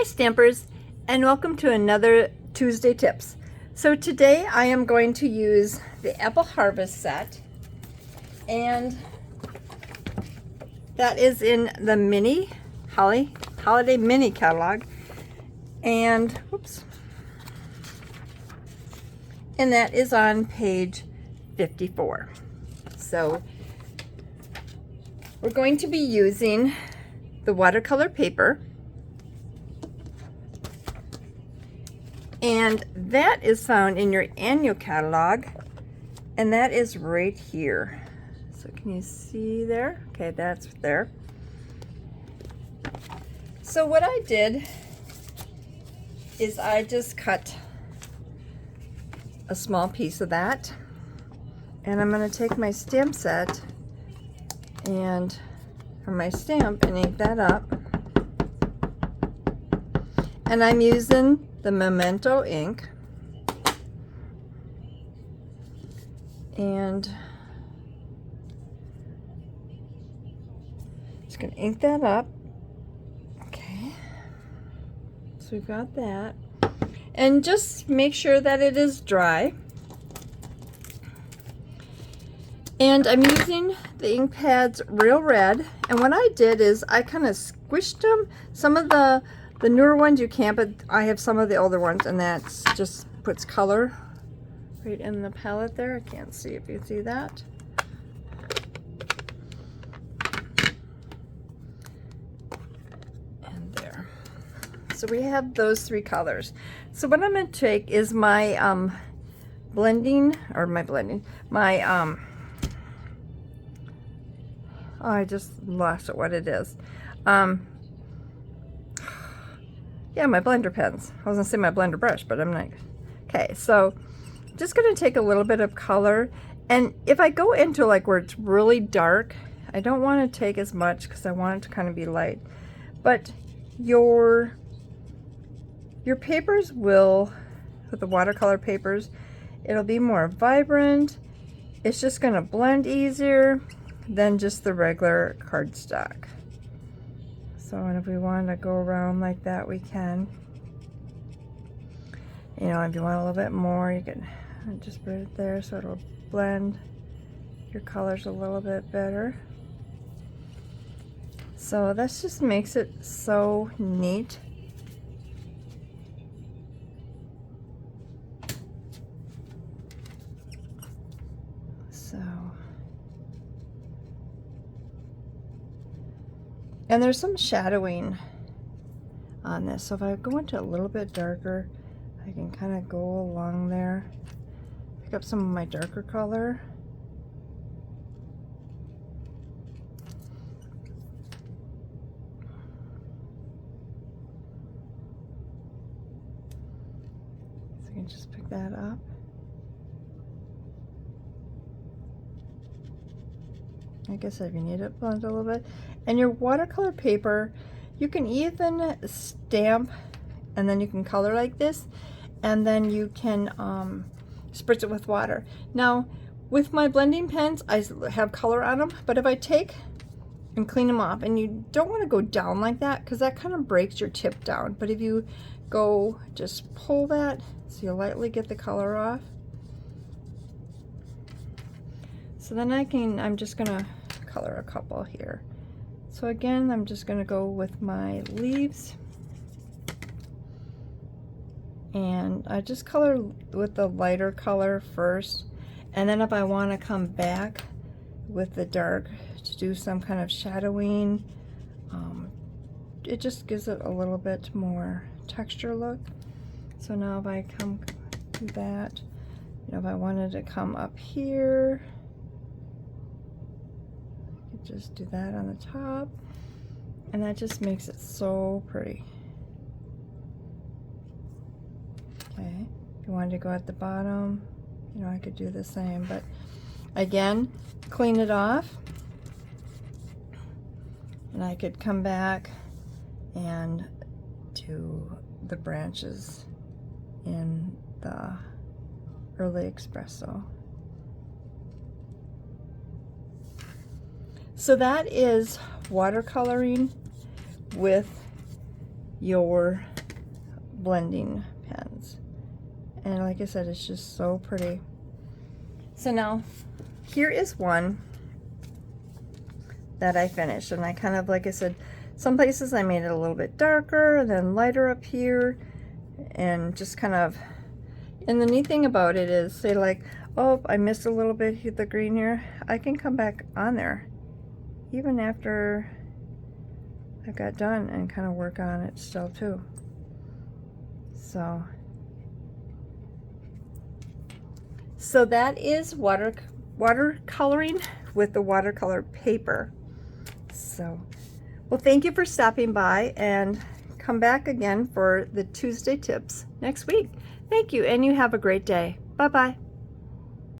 Hi Stampers, and welcome to another Tuesday Tips. So today I am going to use the Apple Harvest set, and that is in the mini holiday mini catalog, and and that is on page 54. So we're going to be using the watercolor paper, and that is found in your annual catalog, and that is right here. So can you see there? Okay, that's there. So what I did is I just cut a small piece of that, and I'm going to take my stamp set and from my stamp and ink that up, and I'm using the Memento ink, and just gonna ink that up. Okay, so we've got that, and just make sure that it is dry. And I'm using the ink pads real red, and what I did is I kind of squished them. Some of the newer ones you can't, but I have some of the older ones, and that's just puts color right in the palette there. I can't see if you see that. And there. So we have those three colors. So what I'm going to take is my oh, I just lost it, what it is. Yeah, my blender pens. I was gonna say my blender brush, but I'm not. Okay, so just gonna take a little bit of color, and if I go into like where it's really dark, I don't want to take as much because I want it to kind of be light. But your papers will, with the watercolor papers, it'll be more vibrant. It's just gonna blend easier than just the regular cardstock. So, and if we want to go around like that, we can. You know, if you want a little bit more, you can just put it there so it'll blend your colors a little bit better. So that just makes it so neat. So, and there's some shadowing on this, so if I go into a little bit darker, I can kind of go along there, pick up some of my darker color. So I can just pick that up. I guess if you need it, blend a little bit. And your watercolor paper, you can even stamp and then you can color like this, and then you can spritz it with water. Now with my blending pens, I have color on them, but if I take and clean them off, and you don't want to go down like that because that kind of breaks your tip down, but if you go just pull that so you lightly get the color off. So then I'm just gonna color a couple here. So again, I'm just gonna go with my leaves, and I just color with the lighter color first, and then if I want to come back with the dark to do some kind of shadowing, it just gives it a little bit more texture look. So now if I come do that, you know, if I wanted to come up here, just do that on the top, and that just makes it so pretty. Okay, if you wanted to go at the bottom, you know, I could do the same, but again, clean it off, and I could come back and do the branches in the early espresso. So that is watercoloring with your blending pens. And like I said, it's just so pretty. So now here is one that I finished, and I kind of, like I said, some places I made it a little bit darker and then lighter up here, and just kind of, and the neat thing about it is, say like, oh, I missed a little bit of the green here, I can come back on there even after I got done and kind of work on it still too. So that is watercoloring with the watercolor paper. So, well, thank you for stopping by, and come back again for the Tuesday tips next week. Thank you, and you have a great day. Bye-bye.